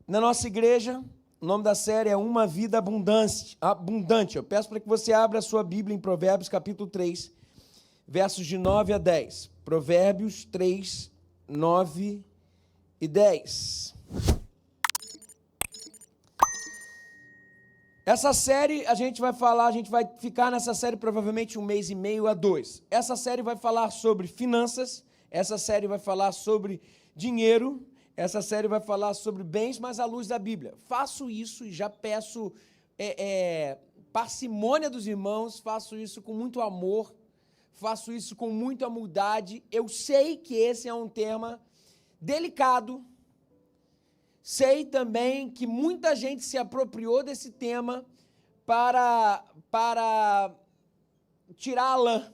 Na nossa igreja, o nome da série é Uma Vida Abundante. Eu peço para que você abra a sua Bíblia em Provérbios capítulo 3, versos de 9 a 10. Provérbios 3, 9 e 10. Essa série a gente vai ficar nessa série provavelmente 1 mês e meio a 2. Essa série vai falar sobre finanças, essa série vai falar sobre dinheiro, essa série vai falar sobre bens, mas à luz da Bíblia. Faço isso e já peço parcimônia dos irmãos, faço isso com muito amor, faço isso com muita humildade. Eu sei que esse é um tema delicado, sei também que muita gente se apropriou desse tema para tirar a lã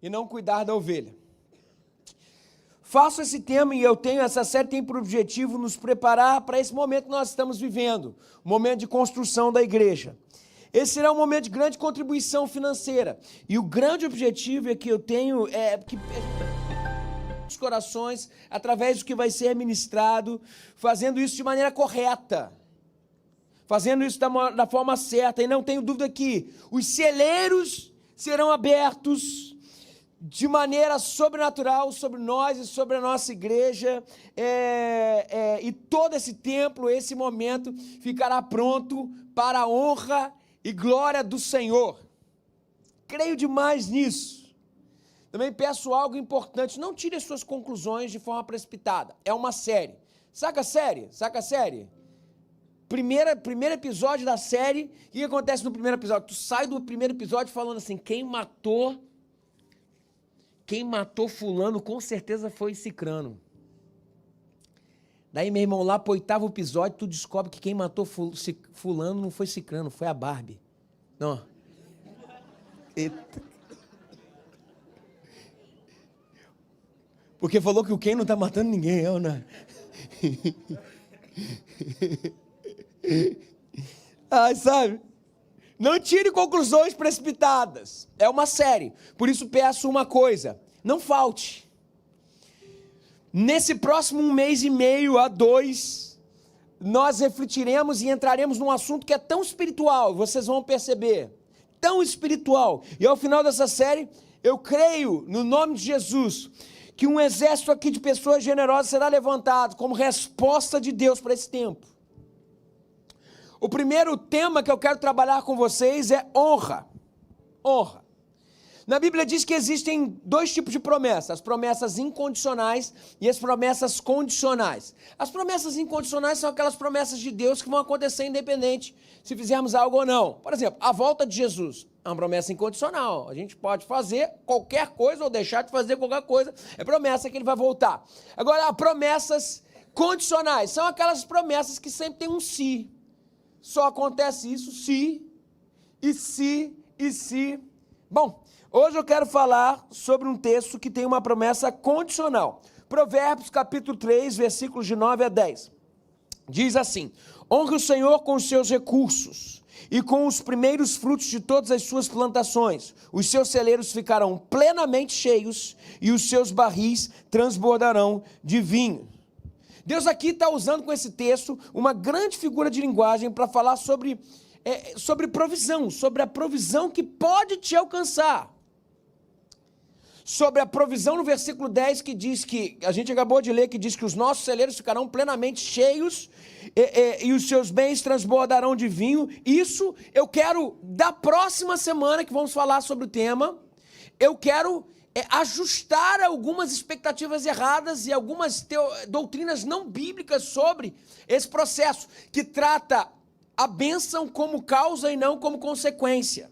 e não cuidar da ovelha. Faço esse tema e essa série tem por objetivo nos preparar para esse momento que nós estamos vivendo, o momento de construção da igreja. Esse será um momento de grande contribuição financeira. E o grande objetivo que eu tenho é que os corações, através do que vai ser ministrado, fazendo isso de maneira correta, fazendo isso da forma certa. E não tenho dúvida que os celeiros serão abertos de maneira sobrenatural sobre nós e sobre a nossa igreja, e todo esse templo, esse momento, ficará pronto para a honra e glória do Senhor. Creio demais nisso. Também peço algo importante, não tire as suas conclusões de forma precipitada. É uma série. Saca a série? Saca a série? Primeiro episódio da série, o que acontece no primeiro episódio? Tu sai do primeiro episódio falando assim, quem matou fulano com certeza foi Cicrano. Daí, meu irmão, lá pro 8º episódio, tu descobre que quem matou fulano não foi Cicrano, foi a Barbie. Não. Eita. Porque falou que o Ken não tá matando ninguém, eu não. Ai, sabe? Não tire conclusões precipitadas. É uma série. Por isso peço uma coisa. Não falte. Nesse próximo 1 mês e meio a 2, nós refletiremos e entraremos num assunto que é tão espiritual. Vocês vão perceber. Tão espiritual. E ao final dessa série, eu creio, no nome de Jesus, que um exército aqui de pessoas generosas será levantado como resposta de Deus para esse tempo. O primeiro tema que eu quero trabalhar com vocês é honra. Honra. Na Bíblia diz que existem 2 tipos de promessas, as promessas incondicionais e as promessas condicionais. As promessas incondicionais são aquelas promessas de Deus que vão acontecer independente se fizermos algo ou não. Por exemplo, a volta de Jesus é uma promessa incondicional. A gente pode fazer qualquer coisa ou deixar de fazer qualquer coisa, é promessa que ele vai voltar. Agora, promessas condicionais são aquelas promessas que sempre tem um se. Só acontece isso se, e se, e se. Bom, hoje eu quero falar sobre um texto que tem uma promessa condicional. Provérbios capítulo 3, versículos de 9 a 10. Diz assim: honre o Senhor com os seus recursos e com os primeiros frutos de todas as suas plantações. Os seus celeiros ficarão plenamente cheios e os seus barris transbordarão de vinho. Deus aqui está usando com esse texto uma grande figura de linguagem para falar sobre provisão, sobre a provisão que pode te alcançar. Sobre a provisão no versículo 10 que diz que, a gente acabou de ler, que diz que os nossos celeiros ficarão plenamente cheios e os seus bens transbordarão de vinho. Isso eu quero, da próxima semana que vamos falar sobre o tema, eu quero ajustar algumas expectativas erradas e algumas doutrinas não bíblicas sobre esse processo, que trata a bênção como causa e não como consequência.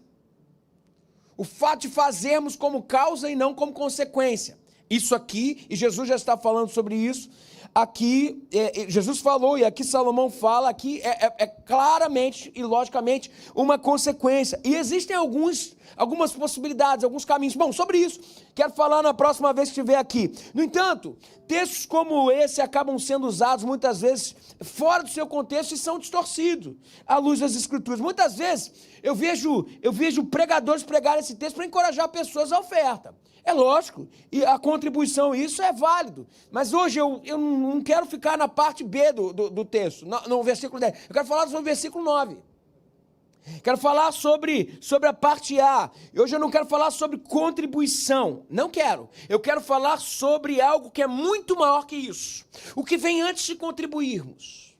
O fato de fazermos como causa e não como consequência. Isso aqui, e Jesus já está falando sobre isso, aqui, Jesus falou, e aqui Salomão fala, aqui é claramente e logicamente uma consequência. E existem algumas possibilidades, alguns caminhos. Bom, sobre isso, quero falar na próxima vez que estiver aqui. No entanto, textos como esse acabam sendo usados muitas vezes fora do seu contexto e são distorcidos à luz das Escrituras. Muitas vezes eu vejo pregadores pregarem esse texto para encorajar pessoas à oferta. É lógico, e a contribuição, isso é válido. Mas hoje eu não quero ficar na parte B do texto, no versículo 10. Eu quero falar sobre o versículo 9. Quero falar sobre a parte A. Hoje eu não quero falar sobre contribuição. Não quero. Eu quero falar sobre algo que é muito maior que isso. O que vem antes de contribuirmos.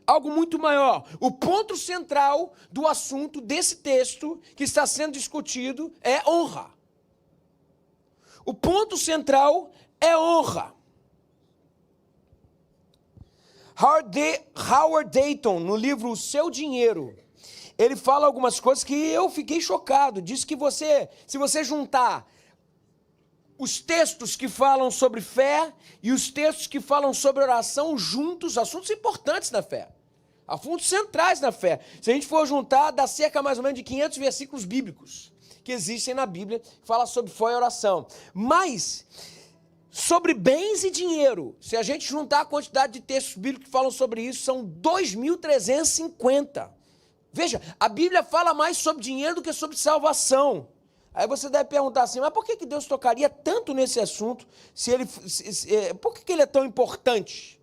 Algo muito maior. O ponto central do assunto desse texto que está sendo discutido é honra. O ponto central é honra. Howard Dayton, no livro O Seu Dinheiro, ele fala algumas coisas que eu fiquei chocado. Diz que se você juntar os textos que falam sobre fé e os textos que falam sobre oração juntos, assuntos importantes na fé, assuntos centrais na fé. Se a gente for juntar, dá cerca mais ou menos de 500 versículos bíblicos que existem na Bíblia, que fala sobre fé e oração. Mas, sobre bens e dinheiro, se a gente juntar a quantidade de textos bíblicos que falam sobre isso, são 2.350. Veja, a Bíblia fala mais sobre dinheiro do que sobre salvação. Aí você deve perguntar assim, mas por que Deus tocaria tanto nesse assunto? Por que ele é tão importante?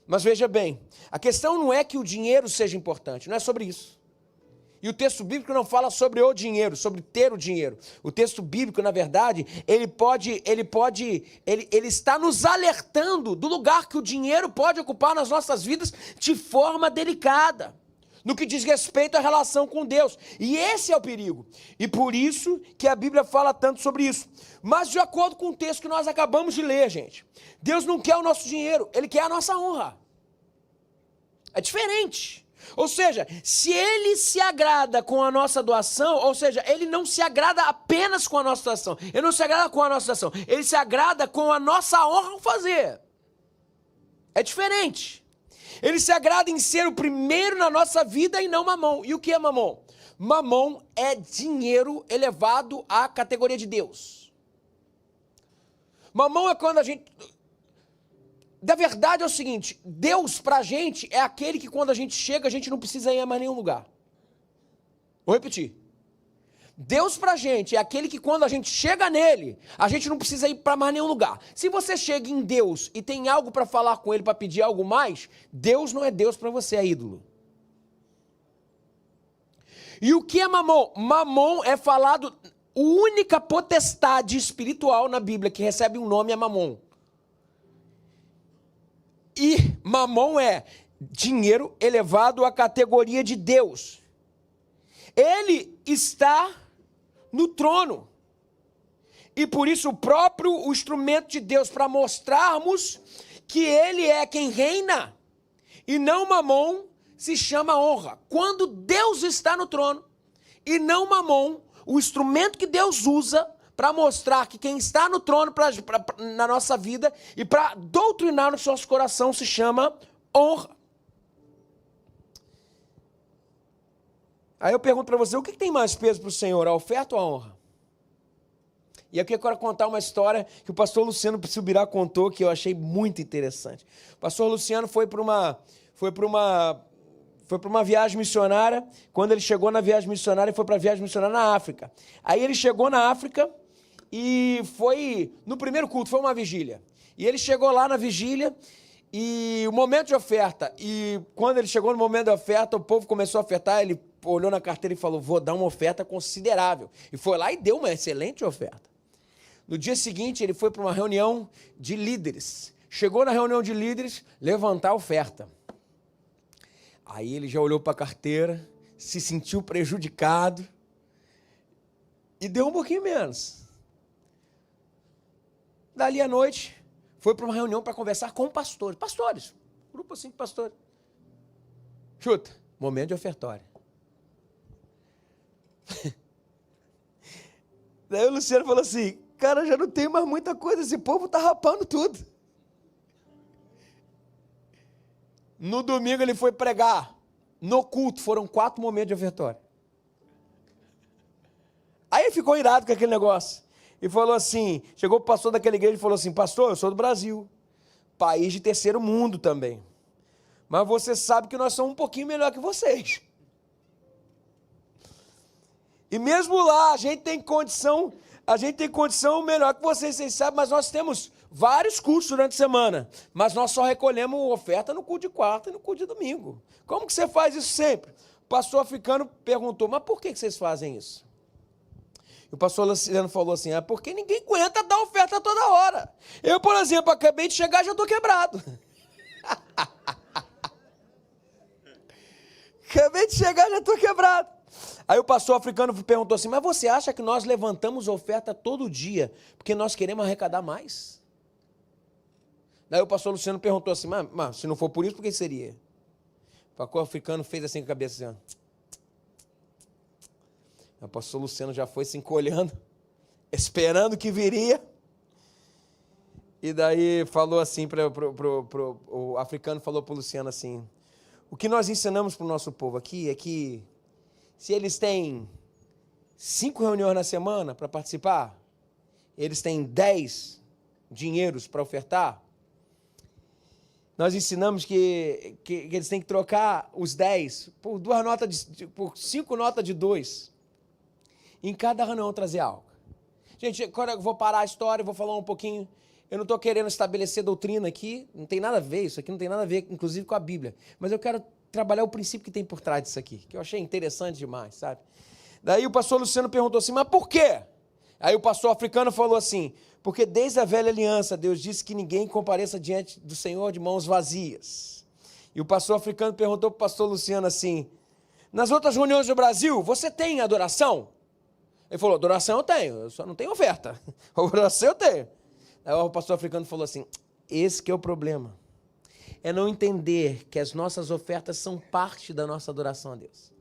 Mas veja bem, a questão não é que o dinheiro seja importante, não é sobre isso. E o texto bíblico não fala sobre o dinheiro, sobre ter o dinheiro. O texto bíblico, na verdade, ele está nos alertando do lugar que o dinheiro pode ocupar nas nossas vidas de forma delicada, no que diz respeito à relação com Deus. E esse é o perigo. E por isso que a Bíblia fala tanto sobre isso. Mas de acordo com o texto que nós acabamos de ler, gente, Deus não quer o nosso dinheiro, Ele quer a nossa honra. É diferente. Ou seja, se Ele se agrada com a nossa doação, ou seja, Ele não se agrada apenas com a nossa doação, Ele não se agrada com a nossa doação, Ele se agrada com a nossa honra ao fazer. É diferente. Ele se agrada em ser o primeiro na nossa vida e não mamão. E o que é mamão? Mamão é dinheiro elevado à categoria de Deus. Mamão é quando a gente... Da verdade é o seguinte, Deus pra gente é aquele que quando a gente chega, a gente não precisa ir a mais nenhum lugar. Vou repetir. Deus pra gente é aquele que quando a gente chega nele, a gente não precisa ir para mais nenhum lugar. Se você chega em Deus e tem algo para falar com ele, para pedir algo mais, Deus não é Deus para você, é ídolo. E o que é mamon? Mamon é falado, a única potestade espiritual na Bíblia que recebe um nome é mamon. E mamon é dinheiro elevado à categoria de Deus. Ele está no trono. E por isso o instrumento de Deus para mostrarmos que Ele é quem reina e não mamon se chama honra. Quando Deus está no trono e não mamon, o instrumento que Deus usa para mostrar que quem está no trono na nossa vida e para doutrinar no nosso coração se chama honra. Aí eu pergunto para você, o que tem mais peso para o Senhor, a oferta ou a honra? E aqui eu quero contar uma história que o pastor Luciano Subirá contou, que eu achei muito interessante. O pastor Luciano foi para uma viagem missionária. Quando ele chegou na viagem missionária, ele foi para a viagem missionária na África. Aí ele chegou na África e foi no primeiro culto, foi uma vigília. E ele chegou lá na vigília e o momento de oferta. E quando ele chegou no momento da oferta, o povo começou a ofertar, ele olhou na carteira e falou, vou dar uma oferta considerável. E foi lá e deu uma excelente oferta. No dia seguinte, ele foi para uma reunião de líderes. Chegou na reunião de líderes, levantar a oferta. Aí ele já olhou para a carteira, se sentiu prejudicado e deu um pouquinho menos. Dali à noite, foi para uma reunião para conversar com pastores. Pastores, grupo assim de pastores. Chuta, momento de ofertório. Daí o Luciano falou assim, cara, já não tem mais muita coisa, esse povo tá rapando tudo. No domingo ele foi pregar, no culto foram 4 momentos de ofertório. Aí ele ficou irado com aquele negócio, e falou assim, chegou o pastor daquela igreja e falou assim, pastor, eu sou do Brasil, país de terceiro mundo também, mas você sabe que nós somos um pouquinho melhor que vocês. E mesmo lá, a gente tem condição, A gente tem condição melhor que vocês sabem, mas nós temos vários cursos durante a semana. Mas nós só recolhemos oferta no culto de quarta e no culto de domingo. Como que você faz isso sempre? O pastor africano perguntou, mas por que vocês fazem isso? E o pastor Luciano falou assim, porque ninguém aguenta dar oferta toda hora. Eu, por exemplo, acabei de chegar e já estou quebrado. Acabei de chegar e já estou quebrado. Aí o pastor africano perguntou assim, mas você acha que nós levantamos oferta todo dia porque nós queremos arrecadar mais? Daí o pastor Luciano perguntou assim, mas se não for por isso, por que seria? O pastor africano fez assim com a cabeça, assim, ó. O pastor Luciano já foi se encolhendo, esperando que viria. E daí falou assim, o africano falou para o Luciano assim, o que nós ensinamos para o nosso povo aqui é que se eles têm 5 reuniões na semana para participar, eles têm 10 dinheiros para ofertar, nós ensinamos que eles têm que trocar os 10 por 5 notas de 2. Em cada reunião trazer algo. Gente, agora eu vou parar a história, vou falar um pouquinho. Eu não estou querendo estabelecer doutrina aqui, não tem nada a ver, isso aqui não tem nada a ver, inclusive com a Bíblia. Mas eu quero trabalhar o princípio que tem por trás disso aqui, que eu achei interessante demais, sabe? Daí o pastor Luciano perguntou assim, mas por quê? Aí o pastor africano falou assim, porque desde a velha aliança, Deus disse que ninguém compareça diante do Senhor de mãos vazias. E o pastor africano perguntou para o pastor Luciano assim, nas outras reuniões do Brasil, você tem adoração? Ele falou, adoração eu tenho, eu só não tenho oferta. Adoração eu tenho. Aí o pastor africano falou assim, esse que é o problema. É não entender que as nossas ofertas são parte da nossa adoração a Deus.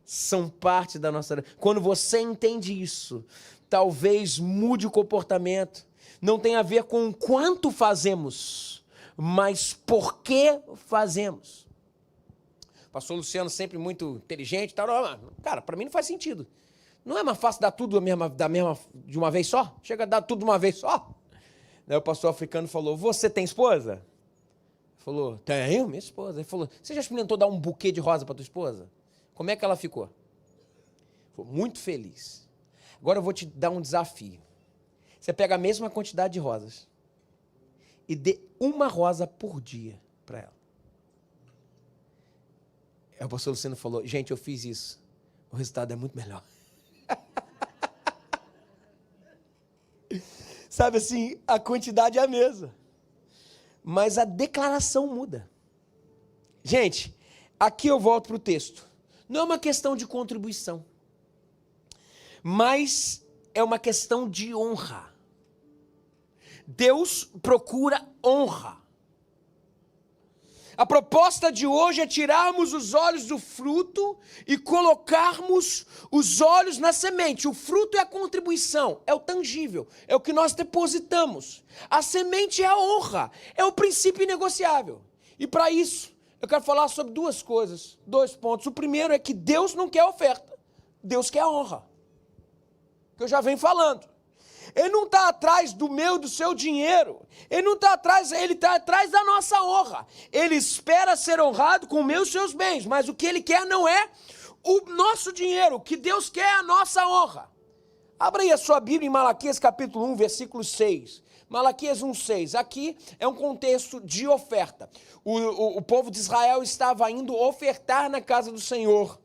São parte da nossa adoração. Quando você entende isso, talvez mude o comportamento. Não tem a ver com o quanto fazemos, mas por que fazemos. O pastor Luciano sempre muito inteligente. Cara, para mim não faz sentido. Não é mais fácil dar tudo de uma vez só? Chega a dar tudo de uma vez só? Daí o pastor africano falou, você tem esposa? Ele falou, tenho, minha esposa. Ele falou, você já experimentou dar um buquê de rosa para tua esposa? Como é que ela ficou? Ficou muito feliz. Agora eu vou te dar um desafio. Você pega a mesma quantidade de rosas e dê uma rosa por dia para ela. Aí o pastor Luciano falou, gente, eu fiz isso. O resultado é muito melhor. Sabe assim, a quantidade é a mesma, mas a declaração muda. Gente, aqui eu volto para o texto. Não é uma questão de contribuição, mas é uma questão de honra. Deus procura honra. A proposta de hoje é tirarmos os olhos do fruto e colocarmos os olhos na semente. O fruto é a contribuição, é o tangível, é o que nós depositamos. A semente é a honra, é o princípio inegociável. E para isso, eu quero falar sobre 2 coisas, 2 pontos. O primeiro é que Deus não quer oferta, Deus quer honra. Que eu já venho falando. Ele não está atrás do meu, do seu dinheiro. Ele não está atrás, ele está atrás da nossa honra. Ele espera ser honrado com os meus e seus bens, mas o que ele quer não é o nosso dinheiro. O que Deus quer é a nossa honra. Abra aí a sua Bíblia em Malaquias capítulo 1, versículo 6. Malaquias 1,6. Aqui é um contexto de oferta. O povo de Israel estava indo ofertar na casa do Senhor.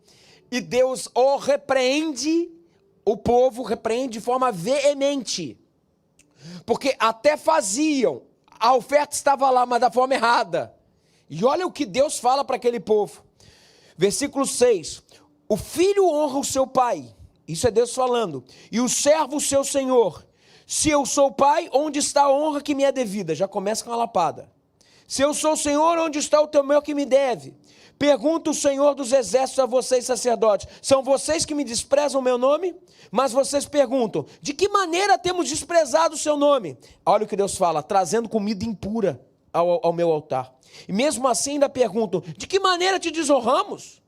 E Deus o repreende. O povo repreende de forma veemente, porque até faziam, a oferta estava lá, mas da forma errada. E olha o que Deus fala para aquele povo. Versículo 6, o filho honra o seu pai, isso é Deus falando, e o servo o seu senhor. Se eu sou pai, onde está a honra que me é devida? Já começa com a lapada. Se eu sou senhor, onde está o temor que me deve? Pergunta o Senhor dos exércitos a vocês, sacerdotes, são vocês que me desprezam o meu nome? Mas vocês perguntam, de que maneira temos desprezado o seu nome? Olha o que Deus fala, trazendo comida impura ao meu altar. E mesmo assim ainda perguntam, de que maneira te desonramos?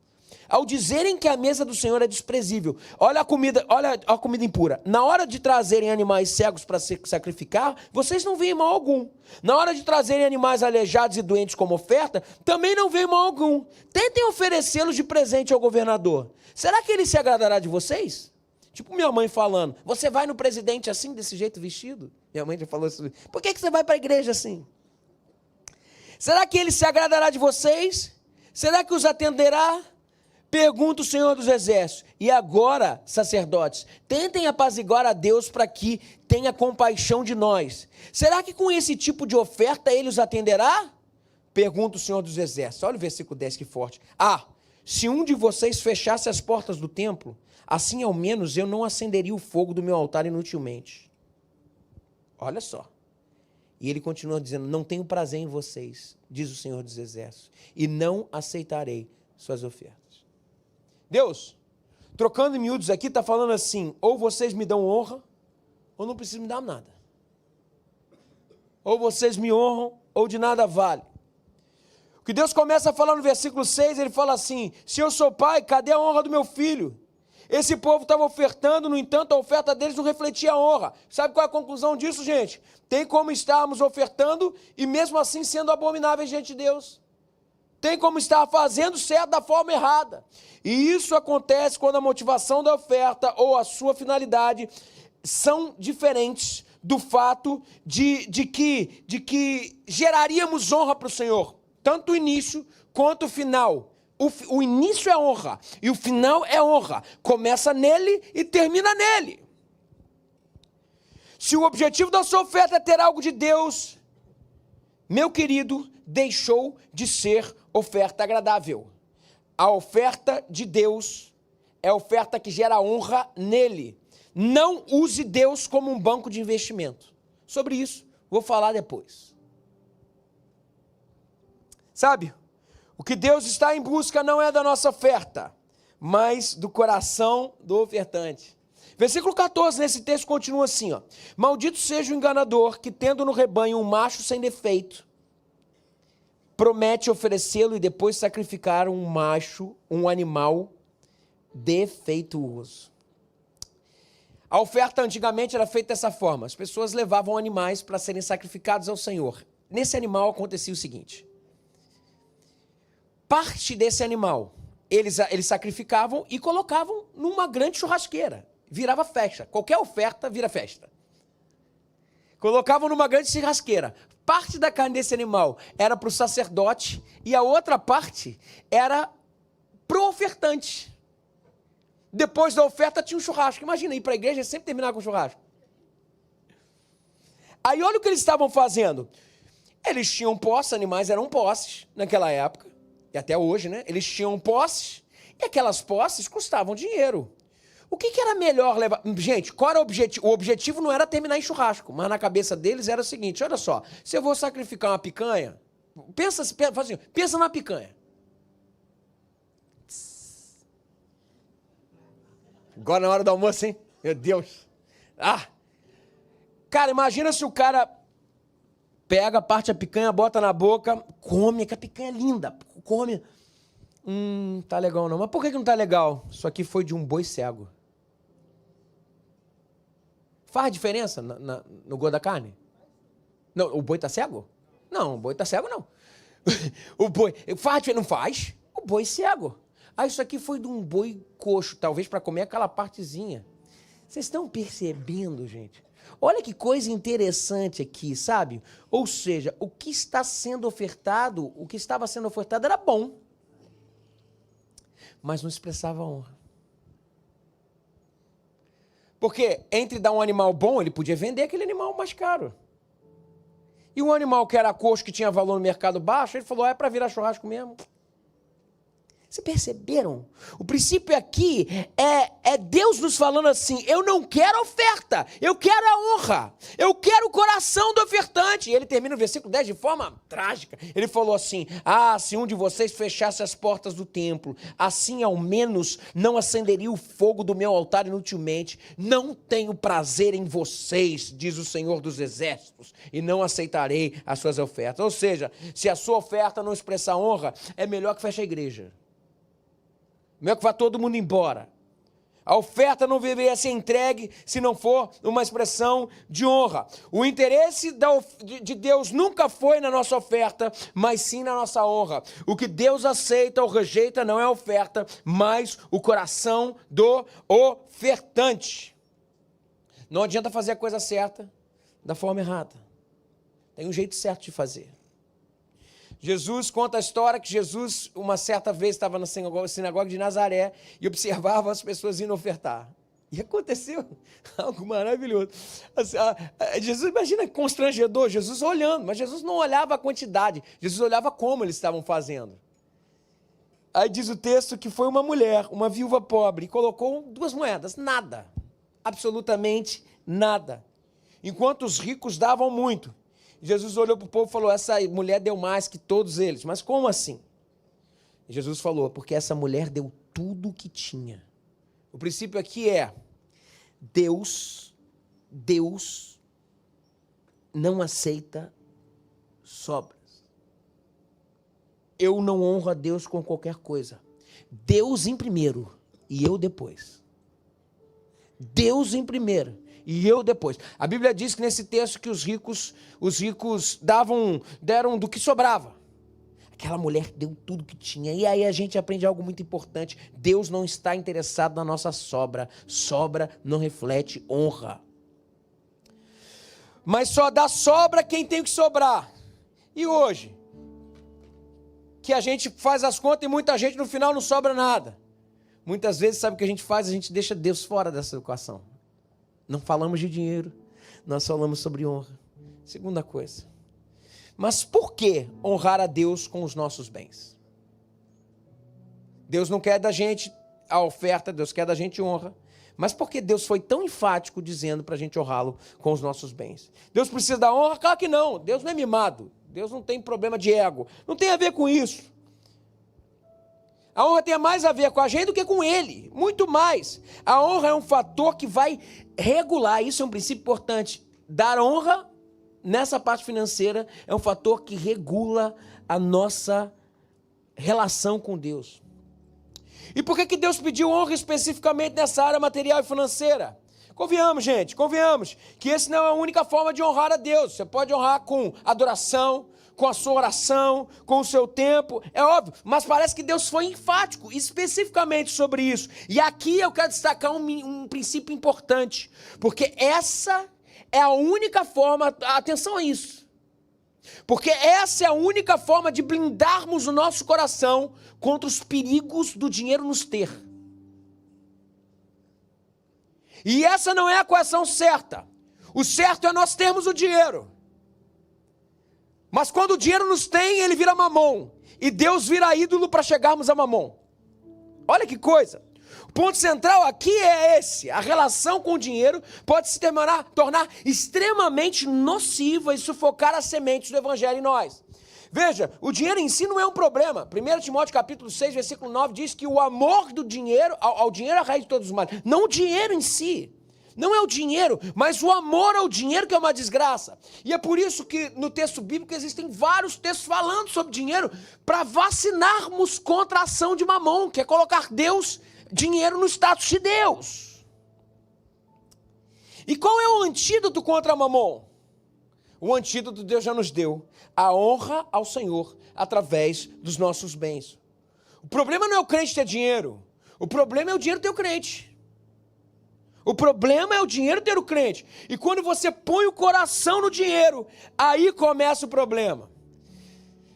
Ao dizerem que a mesa do Senhor é desprezível, olha a comida impura. Na hora de trazerem animais cegos para se sacrificar, vocês não veem mal algum. Na hora de trazerem animais aleijados e doentes como oferta, também não veem mal algum. Tentem oferecê-los de presente ao governador. Será que ele se agradará de vocês? Tipo minha mãe falando, você vai no presidente assim, desse jeito vestido? Minha mãe já falou assim, por que você vai para a igreja assim? Será que ele se agradará de vocês? Será que os atenderá? Pergunta o Senhor dos Exércitos. E agora, sacerdotes, tentem apaziguar a Deus para que tenha compaixão de nós. Será que com esse tipo de oferta ele os atenderá? Pergunta o Senhor dos Exércitos. Olha o versículo 10, que forte. Se um de vocês fechasse as portas do templo, assim ao menos eu não acenderia o fogo do meu altar inutilmente. Olha só. E ele continua dizendo, não tenho prazer em vocês, diz o Senhor dos Exércitos, e não aceitarei suas ofertas. Deus, trocando em miúdos aqui, está falando assim, ou vocês me dão honra, ou não precisam me dar nada. Ou vocês me honram, ou de nada vale. O que Deus começa a falar no versículo 6, ele fala assim, se eu sou pai, cadê a honra do meu filho? Esse povo estava ofertando, no entanto, a oferta deles não refletia a honra. Sabe qual é a conclusão disso, gente? Tem como estarmos ofertando e mesmo assim sendo abomináveis diante de Deus. Tem como estar fazendo certo da forma errada. E isso acontece quando a motivação da oferta ou a sua finalidade são diferentes do fato de que geraríamos honra para o Senhor. Tanto o início quanto o final. O início é honra e o final é honra. Começa nele e termina nele. Se o objetivo da sua oferta é ter algo de Deus, meu querido, deixou de ser oferta agradável. A oferta de Deus é a oferta que gera honra nele. Não use Deus como um banco de investimento. Sobre isso, vou falar depois. Sabe, o que Deus está em busca não é da nossa oferta, mas do coração do ofertante. Versículo 14, nesse texto continua assim, maldito seja o enganador que, tendo no rebanho um macho sem defeito, promete oferecê-lo e depois sacrificar um animal defeituoso. A oferta antigamente era feita dessa forma, as pessoas levavam animais para serem sacrificados ao Senhor. Nesse animal acontecia o seguinte, parte desse animal eles sacrificavam e colocavam numa grande churrasqueira, virava festa, qualquer oferta vira festa. Colocavam numa grande churrasqueira. Parte da carne desse animal era para o sacerdote e a outra parte era para o ofertante. Depois da oferta tinha um churrasco. Imagina, ir para a igreja sempre terminar com churrasco. Aí olha o que eles estavam fazendo. Eles tinham posses, animais eram posses naquela época, e até hoje, né? Eles tinham posses e aquelas posses custavam dinheiro. O que era melhor levar? Gente, qual era o objetivo? O objetivo não era terminar em churrasco, mas na cabeça deles era o seguinte, olha só, se eu vou sacrificar uma picanha, pensa na picanha. Agora na hora do almoço, hein? Meu Deus. Cara, imagina se o cara pega, parte a picanha, bota na boca, come, que a picanha é linda, come. Tá legal não. Mas por que não tá legal? Isso aqui foi de um boi cego. Faz diferença no gosto da carne? Não, o boi tá cego? Não, o boi tá cego não. O boi, faz diferença? Não faz. O boi cego. Isso aqui foi de um boi coxo, talvez para comer aquela partezinha. Vocês estão percebendo, gente? Olha que coisa interessante aqui, sabe? Ou seja, o que estava sendo ofertado era bom, mas não expressava honra. Porque entre dar um animal bom, ele podia vender aquele animal mais caro. E um animal que era coxo, que tinha valor no mercado baixo, ele falou, é para virar churrasco mesmo. Vocês perceberam? O princípio aqui é Deus nos falando assim, eu não quero oferta, eu quero a honra, eu quero o coração do ofertante. E ele termina o versículo 10 de forma trágica. Ele falou assim, se um de vocês fechasse as portas do templo, assim ao menos não acenderia o fogo do meu altar inutilmente. Não tenho prazer em vocês, diz o Senhor dos Exércitos, e não aceitarei as suas ofertas. Ou seja, se a sua oferta não expressar honra, é melhor que feche a igreja. Melhor que vá todo mundo embora. A oferta não deveria ser entregue se não for uma expressão de honra. O interesse de Deus nunca foi na nossa oferta, mas sim na nossa honra. O que Deus aceita ou rejeita não é a oferta, mas o coração do ofertante. Não adianta fazer a coisa certa da forma errada. Tem um jeito certo de fazer. Jesus conta a história que Jesus, uma certa vez, estava na sinagoga de Nazaré e observava as pessoas indo ofertar. E aconteceu algo maravilhoso. Jesus, imagina que constrangedor, Jesus olhando, mas Jesus não olhava a quantidade, Jesus olhava como eles estavam fazendo. Aí diz o texto que foi uma mulher, uma viúva pobre, e colocou 2 moedas, nada, absolutamente nada. Enquanto os ricos davam muito. Jesus olhou para o povo e falou, essa mulher deu mais que todos eles. Mas como assim? E Jesus falou, porque essa mulher deu tudo o que tinha. O princípio aqui é, Deus não aceita sobras. Eu não honro a Deus com qualquer coisa. Daus em primeiro e eu depois. Deus em primeiro e eu depois. A Bíblia diz que nesse texto que os ricos deram do que sobrava. Aquela mulher deu tudo que tinha. E aí a gente aprende algo muito importante. Deus não está interessado na nossa sobra. Sobra não reflete honra. Mas só dá sobra quem tem que sobrar. E hoje? Que a gente faz as contas e muita gente no final não sobra nada. Muitas vezes, sabe o que a gente faz? A gente deixa Deus fora dessa equação. Não falamos de dinheiro, nós falamos sobre honra. Segunda coisa. Mas por que honrar a Deus com os nossos bens? Deus não quer da gente a oferta, Deus quer da gente honra. Mas por que Deus foi tão enfático dizendo para a gente honrá-lo com os nossos bens? Deus precisa da honra? Claro que não. Deus não é mimado. Deus não tem problema de ego. Não tem a ver com isso. A honra tem mais a ver com a gente do que com ele. Muito mais. A honra é um fator que vai regular. Isso é um princípio importante. Dar honra nessa parte financeira é um fator que regula a nossa relação com Deus. E por que Deus pediu honra especificamente nessa área material e financeira? Convenhamos, gente, convenhamos que essa não é a única forma de honrar a Deus. Você pode honrar com adoração, com a sua oração, com o seu tempo, é óbvio, mas parece que Deus foi enfático especificamente sobre isso. E aqui eu quero destacar um princípio importante, porque essa é a única forma, atenção a isso, porque essa é a única forma de blindarmos o nosso coração contra os perigos do dinheiro nos ter. E essa não é a equação certa. O certo é nós termos o dinheiro. Mas quando o dinheiro nos tem, ele vira mamon. E Deus vira ídolo para chegarmos a mamon. Olha que coisa. O ponto central aqui é esse. A relação com o dinheiro pode se tornar extremamente nociva e sufocar as sementes do evangelho em nós. Veja, o dinheiro em si não é um problema. 1 Timóteo capítulo 6, versículo 9 diz que o amor do dinheiro, ao dinheiro é a raiz de todos os males. Não o dinheiro em si. Não é o dinheiro, mas o amor ao dinheiro que é uma desgraça. E é por isso que no texto bíblico existem vários textos falando sobre dinheiro para vacinarmos contra a ação de Mamon, que é colocar dinheiro no status de Deus. E qual é o antídoto contra Mamon? O antídoto Deus já nos deu. A honra ao Senhor através dos nossos bens. O problema não é o crente ter dinheiro. O problema é o dinheiro ter o crente. O problema é o dinheiro ter o crente. E quando você põe o coração no dinheiro, aí começa o problema.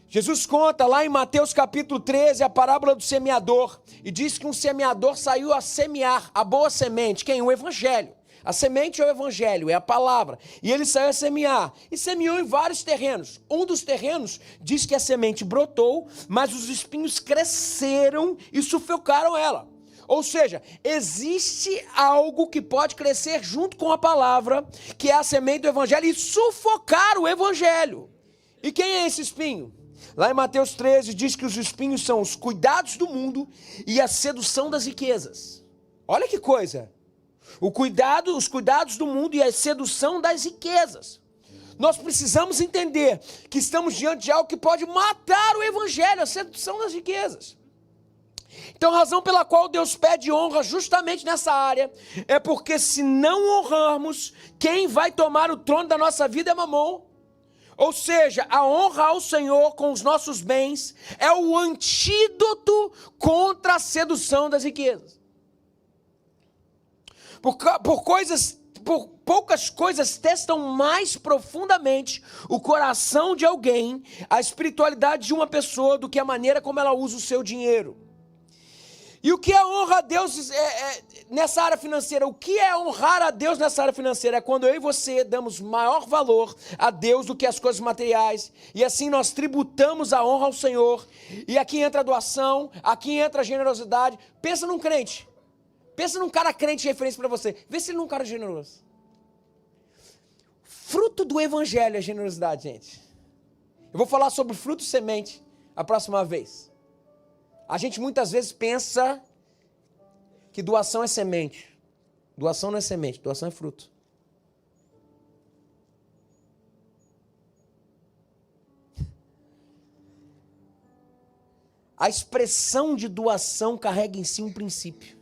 Jesus conta lá em Mateus capítulo 13 a parábola do semeador. E diz que um semeador saiu a semear a boa semente. Quem? O evangelho. A semente é o evangelho, é a palavra. E ele saiu a semear. E semeou em vários terrenos. Um dos terrenos diz que a semente brotou, mas os espinhos cresceram e sufocaram ela. Ou seja, existe algo que pode crescer junto com a palavra, que é a semente do evangelho, e sufocar o evangelho. E quem é esse espinho? Lá em Mateus 13 diz que os espinhos são os cuidados do mundo e a sedução das riquezas. Olha que coisa! Os cuidados do mundo e a sedução das riquezas. Nós precisamos entender que estamos diante de algo que pode matar o evangelho, a sedução das riquezas. Então a razão pela qual Deus pede honra justamente nessa área é porque se não honrarmos, quem vai tomar o trono da nossa vida é Mamon. Ou seja, a honra ao Senhor com os nossos bens é o antídoto contra a sedução das riquezas. Por poucas coisas testam mais profundamente o coração de alguém, a espiritualidade de uma pessoa, do que a maneira como ela usa o seu dinheiro. E o que é honra a Deus nessa área financeira? O que é honrar a Deus nessa área financeira? É quando eu e você damos maior valor a Deus do que as coisas materiais. E assim nós tributamos a honra ao Senhor. E aqui entra a doação, aqui entra a generosidade. Pensa num crente. Pensa num cara crente de referência para você. Vê se ele não é um cara generoso. Fruto do evangelho é generosidade, gente. Eu vou falar sobre fruto e semente a próxima vez. A gente muitas vezes pensa que doação é semente. Doação não é semente, doação é fruto. A expressão de doação carrega em si um princípio.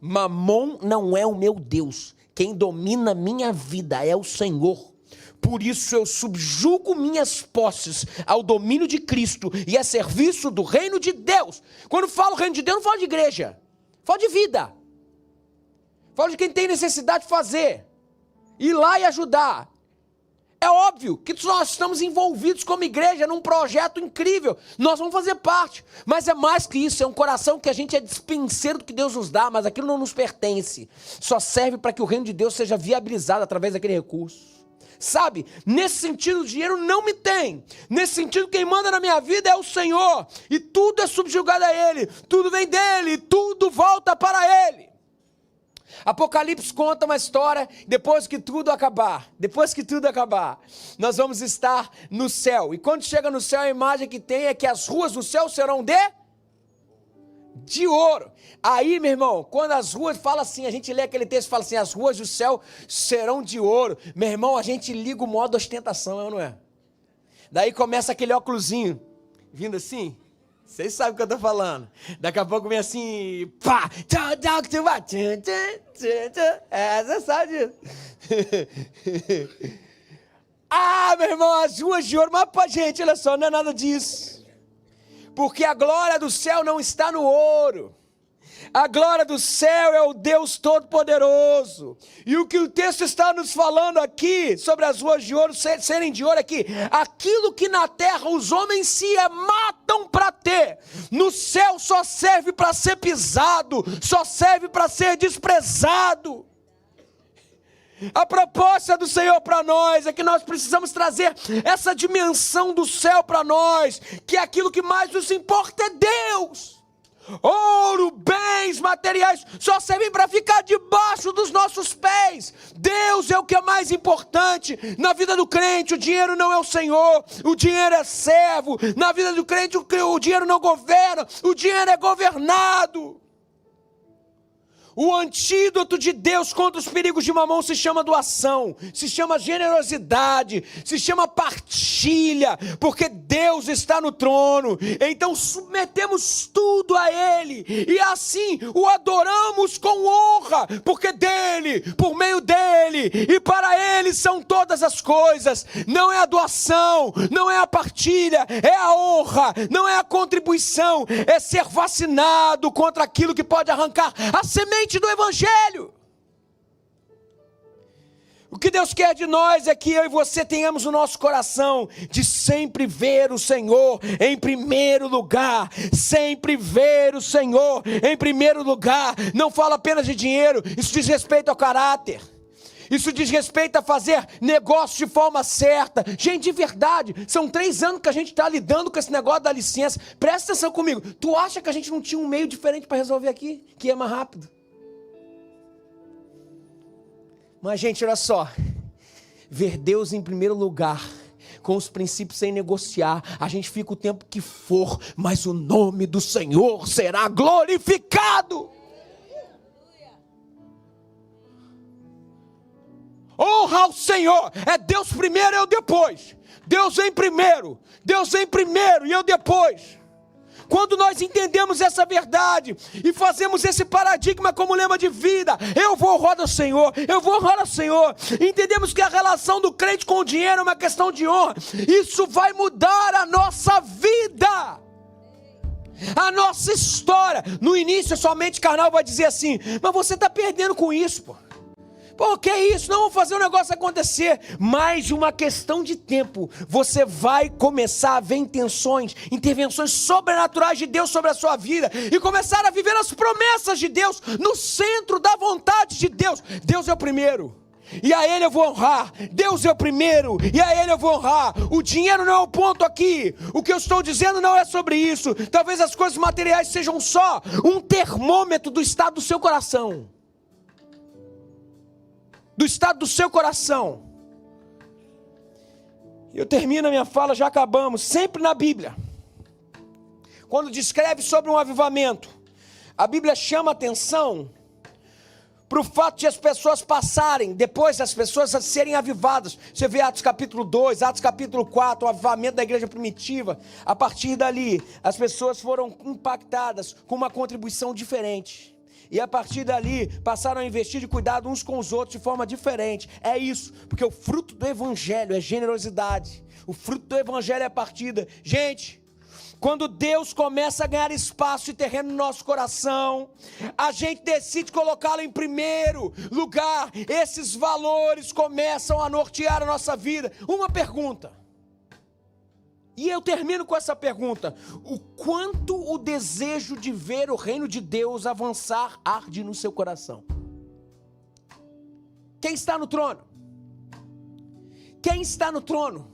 Mamon não é o meu Deus. Quem domina minha vida é o Senhor. Por isso eu subjugo minhas posses ao domínio de Cristo e a serviço do reino de Deus. Quando falo reino de Deus, não falo de igreja. Falo de vida. Falo de quem tem necessidade de fazer. Ir lá e ajudar. É óbvio que nós estamos envolvidos como igreja num projeto incrível. Nós vamos fazer parte. Mas é mais que isso. É um coração que a gente é dispenseiro do que Deus nos dá. Mas aquilo não nos pertence. Só serve para que o reino de Deus seja viabilizado através daquele recurso. Sabe, nesse sentido o dinheiro não me tem. Nesse sentido quem manda na minha vida é o Senhor. E tudo é subjugado a Ele. Tudo vem dEle. Tudo volta para Ele. Apocalipse conta uma história, depois que tudo acabar, nós vamos estar no céu. E quando chega no céu, a imagem que tem é que as ruas do céu serão de ouro. Aí, meu irmão, quando as ruas, fala assim, a gente lê aquele texto e fala assim, as ruas do céu serão de ouro. Meu irmão, a gente liga o modo ostentação, é ou não é? Daí começa aquele óculosinho, vindo assim. Vocês sabem o que eu tô falando. Daqui a pouco vem assim, pá, você sabe disso. Ah, meu irmão, as ruas de ouro, mas pra gente, olha só, não é nada disso. Porque a glória do céu não está no ouro. A glória do céu é o Deus Todo-Poderoso. E o que o texto está nos falando aqui, sobre as ruas de ouro serem de ouro aqui, aquilo que na terra os homens se matam para ter, no céu só serve para ser pisado, só serve para ser desprezado. A proposta do Senhor para nós é que nós precisamos trazer essa dimensão do céu para nós, que aquilo que mais nos importa é Deus. Ouro, bens materiais só servem para ficar debaixo dos nossos pés. Deus é o que é mais importante na vida do crente. O dinheiro não é o Senhor, o dinheiro é servo. Na vida do crente o dinheiro não governa, o dinheiro é governado. O antídoto de Deus contra os perigos de Mamon se chama doação, se chama generosidade, se chama partilha, porque Deus está no trono. Então submetemos tudo a Ele e assim o adoramos com honra, porque dEle, por meio dEle e para Ele são todas as coisas. Não é a doação, não é a partilha, é a honra, não é a contribuição, é ser vacinado contra aquilo que pode arrancar a semente do evangelho. O que Deus quer de nós é que eu e você tenhamos o nosso coração de sempre ver o Senhor em primeiro lugar, sempre ver o Senhor em primeiro lugar. Não fala apenas de dinheiro, isso diz respeito ao caráter. Isso diz respeito a fazer negócio de forma certa. Gente, de verdade, são 3 anos que a gente está lidando com esse negócio da licença. Presta atenção comigo. Tu acha que a gente não tinha um meio diferente para resolver aqui, que é mais rápido? Mas, gente, olha só, ver Deus em primeiro lugar, com os princípios sem negociar, a gente fica o tempo que for, mas o nome do Senhor será glorificado. Honra ao Senhor, é Deus primeiro e eu depois. Deus vem primeiro e eu depois. Quando nós entendemos essa verdade e fazemos esse paradigma como lema de vida, eu vou honrar o Senhor, eu vou honrar o Senhor. Entendemos que a relação do crente com o dinheiro é uma questão de honra. Isso vai mudar a nossa vida, a nossa história. No início somente carnal vai dizer assim: mas você está perdendo com isso, pô. Pô, que isso? Não, vamos fazer um negócio acontecer. Mais de uma questão de tempo, você vai começar a ver intervenções sobrenaturais de Deus sobre a sua vida, e começar a viver as promessas de Deus no centro da vontade de Deus. Deus é o primeiro, e a Ele eu vou honrar. Deus é o primeiro, e a Ele eu vou honrar. O dinheiro não é o ponto aqui. O que eu estou dizendo não é sobre isso. Talvez as coisas materiais sejam só um termômetro do estado do seu coração. Do estado do seu coração. Eu termino a minha fala, já acabamos. Sempre na Bíblia, quando descreve sobre um avivamento, a Bíblia chama atenção para o fato de as pessoas passarem, depois as pessoas a serem avivadas. Você vê Atos capítulo 2, Atos capítulo 4, o avivamento da igreja primitiva. A partir dali, as pessoas foram impactadas com uma contribuição diferente. E a partir dali, passaram a investir de cuidado uns com os outros de forma diferente. É isso, porque o fruto do evangelho é generosidade. O fruto do evangelho é a partida. Gente, quando Deus começa a ganhar espaço e terreno no nosso coração, a gente decide colocá-lo em primeiro lugar. Esses valores começam a nortear a nossa vida. Uma pergunta. E eu termino com essa pergunta: o quanto o desejo de ver o reino de Deus avançar arde no seu coração? Quem está no trono? Quem está no trono?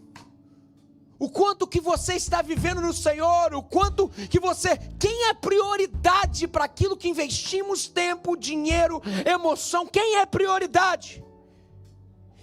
O quanto que você está vivendo no Senhor? O quanto que você... Quem é prioridade para aquilo que investimos tempo, dinheiro, emoção? Quem é prioridade?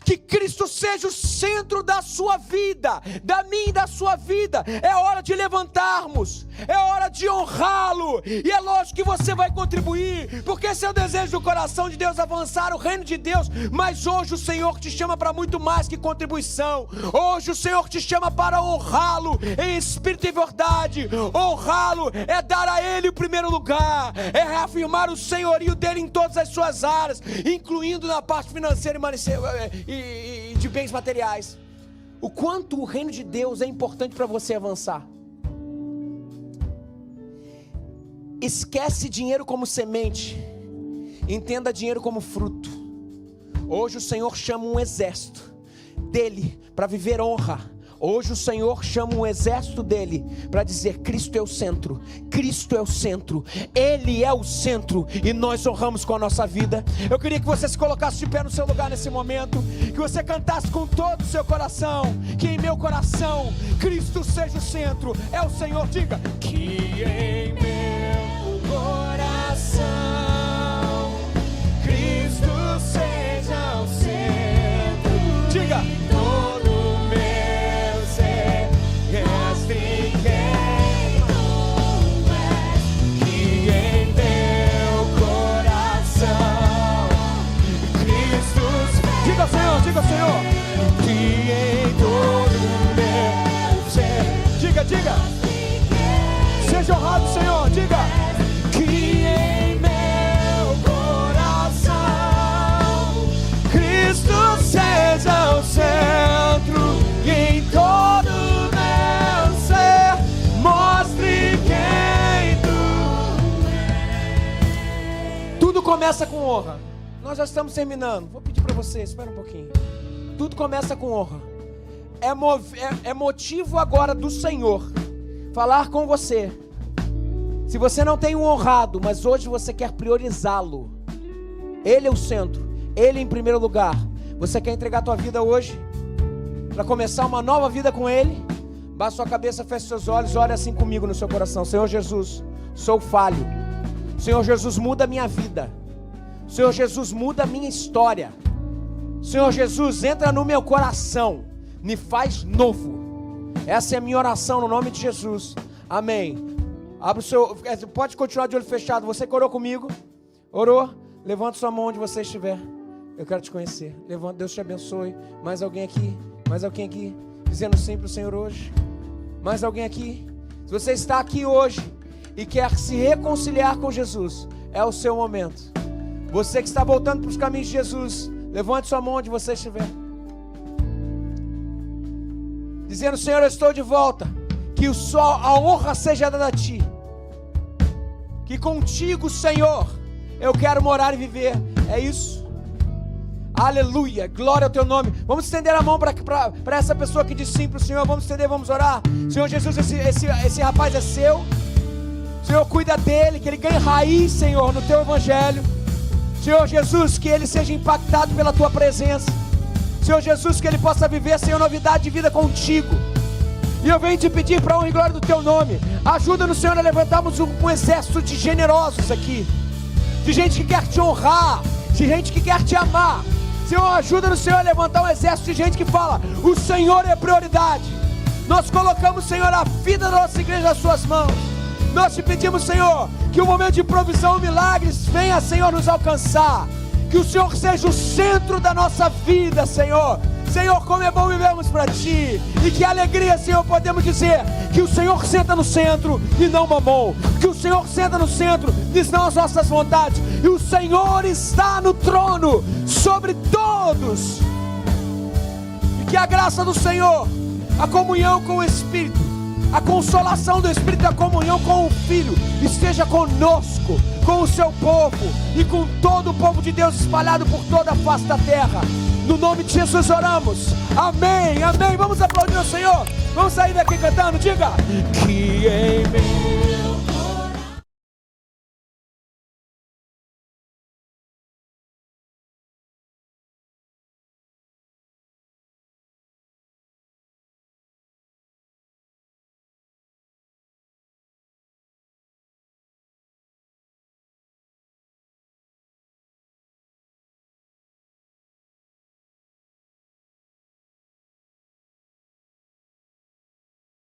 Que Cristo seja o centro da sua vida, da minha e da sua vida. É hora de levantarmos, é hora de honrá-lo. E é lógico que você vai contribuir, porque esse é o desejo do coração de Deus, avançar o reino de Deus. Mas hoje o Senhor te chama para muito mais que contribuição. Hoje o Senhor te chama para honrá-lo em espírito e verdade. Honrá-lo é dar a Ele o primeiro lugar, é reafirmar o senhorio dEle em todas as suas áreas, incluindo na parte financeira e de bens materiais. O quanto o reino de Deus é importante para você avançar. Esquece dinheiro como semente, entenda dinheiro como fruto. Hoje o Senhor chama um exército dele para viver honra. Hoje o Senhor chama um exército dele para dizer: Cristo é o centro, Cristo é o centro, Ele é o centro, e nós honramos com a nossa vida. Eu queria que você se colocasse de pé no seu lugar nesse momento, que você cantasse com todo o seu coração, que em meu coração Cristo seja o centro. É o Senhor, diga: que em meu coração Cristo seja o centro. Diga: diga, Senhor, que em todo meu ser, diga, seja honrado, Senhor, diga, que em meu coração Cristo seja o centro, e em todo meu ser mostre quem tu és. Tudo começa com honra. Nós já estamos terminando. Vou pedir para você, espera um pouquinho. Tudo começa com honra. É motivo agora do Senhor falar com você. Se você não tem um honrado, mas hoje você quer priorizá-lo, Ele é o centro, Ele em primeiro lugar. Você quer entregar a tua vida hoje para começar uma nova vida com Ele? Baixe sua cabeça, feche seus olhos, ore assim comigo no seu coração. Senhor Jesus, sou falho. Senhor Jesus, muda a minha vida. Senhor Jesus, muda a minha história. Senhor Jesus, entra no meu coração, me faz novo. Essa é a minha oração no nome de Jesus. Amém. Abre o seu, pode continuar de olho fechado. Você que orou comigo? Orou? Levanta sua mão onde você estiver. Eu quero te conhecer. Levanta, Deus te abençoe. Mais alguém aqui? Mais alguém aqui? Dizendo sim para o Senhor hoje? Mais alguém aqui? Se você está aqui hoje e quer se reconciliar com Jesus, é o seu momento. Você que está voltando para os caminhos de Jesus, levante sua mão onde você estiver, dizendo: Senhor, eu estou de volta. Que a honra seja dada a Ti, que contigo, Senhor, eu quero morar e viver. É isso. Aleluia, glória ao Teu nome. Vamos estender a mão para essa pessoa que diz sim para o Senhor. Vamos estender, vamos orar. Senhor Jesus, esse rapaz é seu. Senhor, cuida dele, que ele ganhe raiz, Senhor, no Teu Evangelho. Senhor Jesus, que ele seja impactado pela Tua presença. Senhor Jesus, que ele possa viver, Senhor, novidade de vida contigo. E eu venho te pedir, para a honra e glória do Teu nome, ajuda-nos, Senhor, a levantarmos um exército de generosos aqui, de gente que quer Te honrar, de gente que quer Te amar. Senhor, ajuda-nos, Senhor, a levantar um exército de gente que fala: o Senhor é prioridade. Nós colocamos, Senhor, a vida da nossa igreja nas Suas mãos. Nós Te pedimos, Senhor, que o momento de provisão e milagres venha, Senhor, nos alcançar. Que o Senhor seja o centro da nossa vida, Senhor. Senhor, como é bom vivermos para Ti. E que alegria, Senhor, podemos dizer que o Senhor senta no centro e não mamon. Que o Senhor senta no centro e não as nossas vontades. E o Senhor está no trono sobre todos. E que a graça do Senhor, a comunhão com o Espírito, a consolação do Espírito e a comunhão com o Filho esteja conosco, com o Seu povo e com todo o povo de Deus espalhado por toda a face da terra. No nome de Jesus oramos. Amém, amém. Vamos aplaudir o Senhor. Vamos sair daqui cantando. Diga: que em mim